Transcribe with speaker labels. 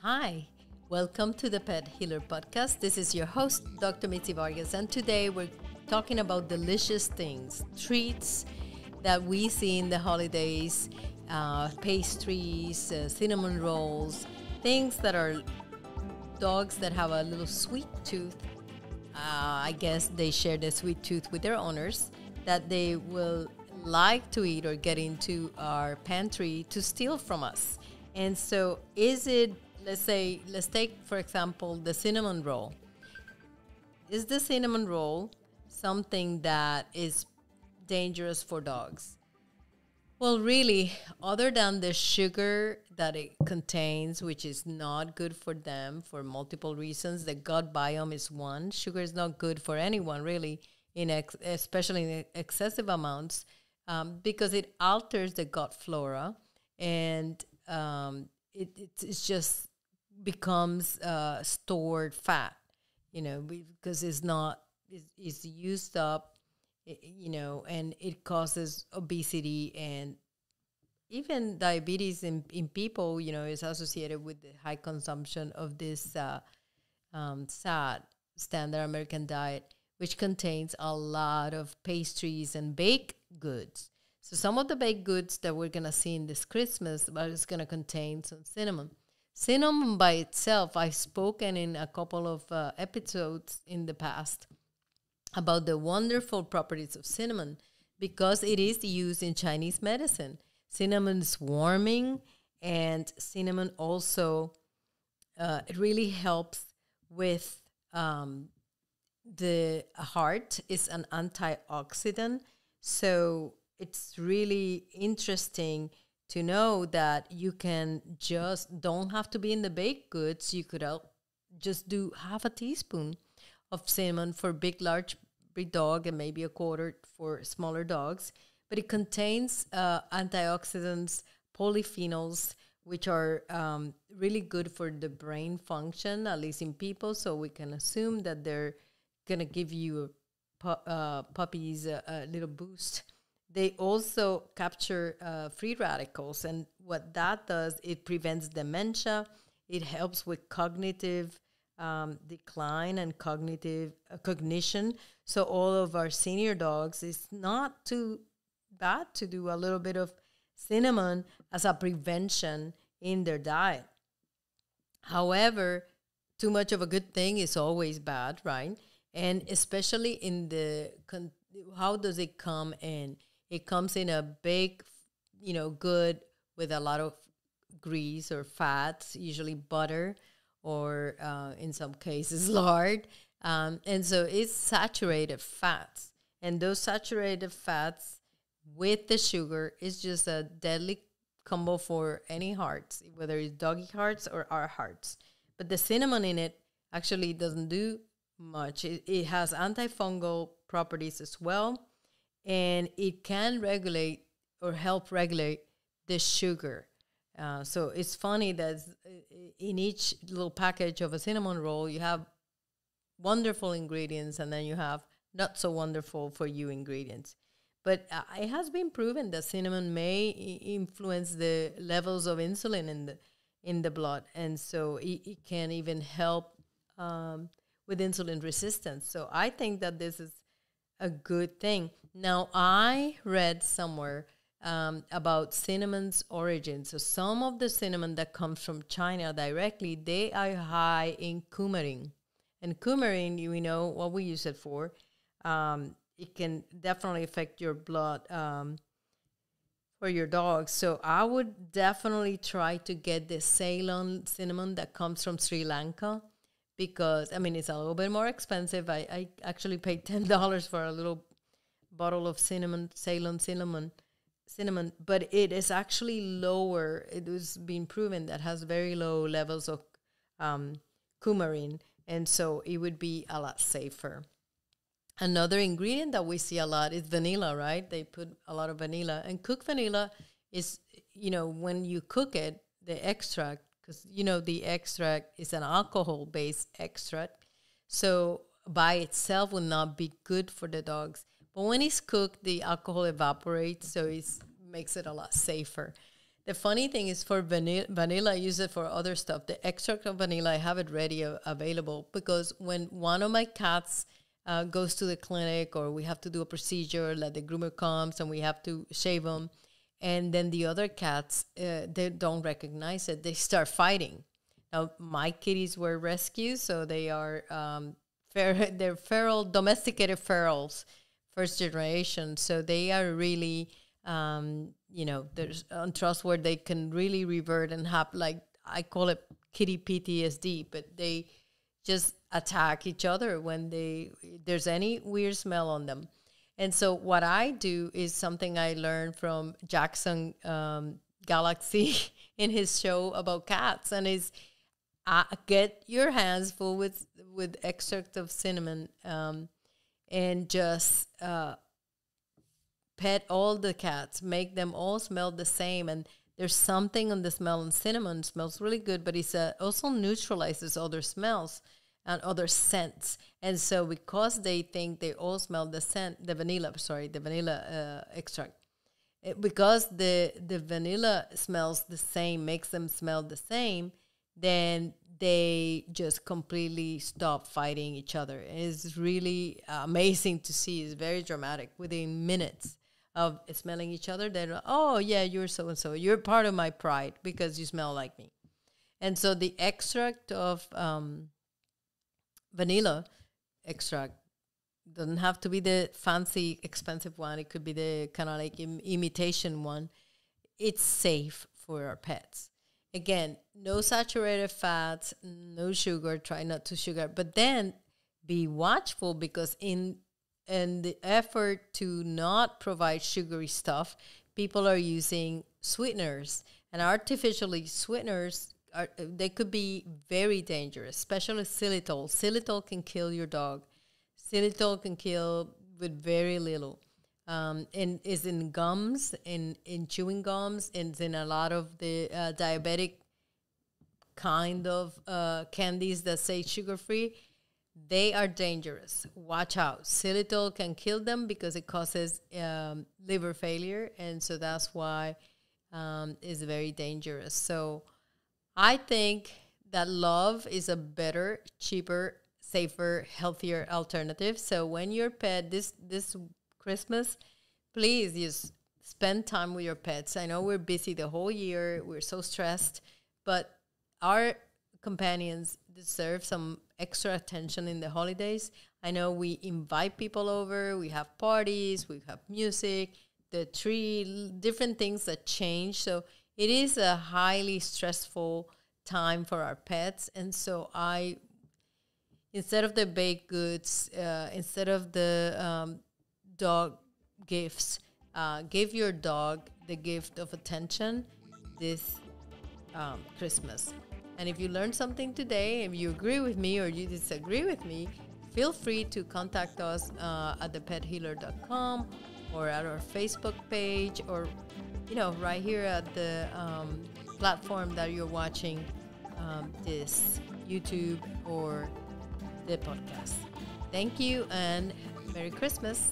Speaker 1: Hi, welcome to the Pet Healer Podcast. This is your host, Dr. Mitzi Vargas, and today we're talking about delicious things, treats that we see in the holidays, pastries, cinnamon rolls, things that are dogs that have a little sweet tooth. I guess they share the sweet tooth with their owners that they will like to eat or get into our pantry to steal from us. And so is it, let's take, for example, the cinnamon roll. Is the cinnamon roll something that is dangerous for dogs? Well, really, other than the sugar that it contains, which is not good for them for multiple reasons, the gut biome is one. Sugar is not good for anyone, really, especially in excessive amounts, because it alters the gut flora, and it just becomes stored fat, because it's used up, and it causes obesity and even diabetes in people, is associated with the high consumption of this SAD, Standard American Diet, which contains a lot of pastries and baked goods. So some of the baked goods that we're going to see in this Christmas is going to contain some cinnamon. Cinnamon by itself, I've spoken in a couple of episodes in the past about the wonderful properties of cinnamon because it is used in Chinese medicine. Cinnamon is warming, and cinnamon also it really helps with the heart. It's an antioxidant, so it's really interesting to know that you can don't have to be in the baked goods. You could just do half a teaspoon of cinnamon for large big dog and maybe a quarter for smaller dogs. But it contains antioxidants, polyphenols, which are really good for the brain function, at least in people. So we can assume that they're going to give you puppies a little boost. They also capture free radicals. And what that does, it prevents dementia. It helps with cognitive decline and cognition. So all of our senior dogs, it's not too bad to do a little bit of cinnamon as a prevention in their diet. However, too much of a good thing is always bad, right? And especially in how does it come in? It comes in a big, good with a lot of grease or fats, usually butter, or in some cases lard. And so it's saturated fats. And those saturated fats with the sugar is just a deadly combo for any hearts, whether it's doggy hearts or our hearts. But the cinnamon in it actually doesn't do much. It has antifungal properties as well, and it can regulate or help regulate the sugar. So it's funny that in each little package of a cinnamon roll, you have wonderful ingredients, and then you have not so wonderful for you ingredients. But it has been proven that cinnamon may influence the levels of insulin in the blood, and so it can even help with insulin resistance. So I think that this is a good thing. Now, I read somewhere about cinnamon's origin. So some of the cinnamon that comes from China directly, they are high in coumarin. And coumarin, we know what we use it for. It can definitely affect your blood for your dog. So I would definitely try to get the Ceylon cinnamon that comes from Sri Lanka, because, it's a little bit more expensive. I actually paid $10 for a little bottle of Ceylon cinnamon, but it is actually lower. It was being proven that has very low levels of coumarin, and so it would be a lot safer. Another ingredient that we see a lot is vanilla, right? They put a lot of vanilla, and cooked vanilla is, when you cook it, the extract, because, the extract is an alcohol-based extract. So by itself will not be good for the dogs. But when it's cooked, the alcohol evaporates, so it makes it a lot safer. The funny thing is for vanilla, I use it for other stuff. The extract of vanilla, I have it ready available because when one of my cats goes to the clinic or we have to do a procedure, like the groomer comes and we have to shave them, and then the other cats, they don't recognize it. They start fighting. Now, my kitties were rescued, so they are they're feral, domesticated ferals, first generation. So they are really... there's untrustworthy. They can really revert and have, like, I call it kitty PTSD, but they just attack each other when there's any weird smell on them. And so what I do is something I learned from Jackson Galaxy in his show about cats, and is get your hands full with extract of cinnamon and just pet all the cats, make them all smell the same. And there's something on the smell, and cinnamon smells really good, but it also neutralizes other smells and other scents. And so because they think they all smell the vanilla extract, because the vanilla smells the same, makes them smell the same, then they just completely stop fighting each other. It's really amazing to see. It's very dramatic. Within minutes of smelling each other, they're like, oh, yeah, you're so-and-so. You're part of my pride because you smell like me. And so the extract of vanilla extract doesn't have to be the fancy, expensive one. It could be the kind of like imitation one. It's safe for our pets. Again, no saturated fats, no sugar. Try not to sugar. But then be watchful, because in the effort to not provide sugary stuff, people are using sweeteners. And artificially sweeteners, they could be very dangerous, especially xylitol. Xylitol can kill your dog. Xylitol can kill with very little. And is in gums, in chewing gums, and in a lot of the diabetic kind of candies that say sugar-free. They are dangerous. Watch out. Xylitol can kill them because it causes liver failure, and so that's why it's very dangerous. So I think that love is a better, cheaper, safer, healthier alternative. So when your pet, this Christmas, please just spend time with your pets. I know we're busy the whole year. We're so stressed, but our companions deserve some extra attention in the holidays. I know we invite people over. We have parties. We have music, the tree, different things that change. So it is a highly stressful time for our pets. And so instead of the baked goods, instead of the dog gifts, give your dog the gift of attention this Christmas. And if you learned something today, if you agree with me or you disagree with me, feel free to contact us at thepetshealer.com or at our Facebook page, or right here at the platform that you're watching this YouTube or the podcast. Thank you, and Merry Christmas.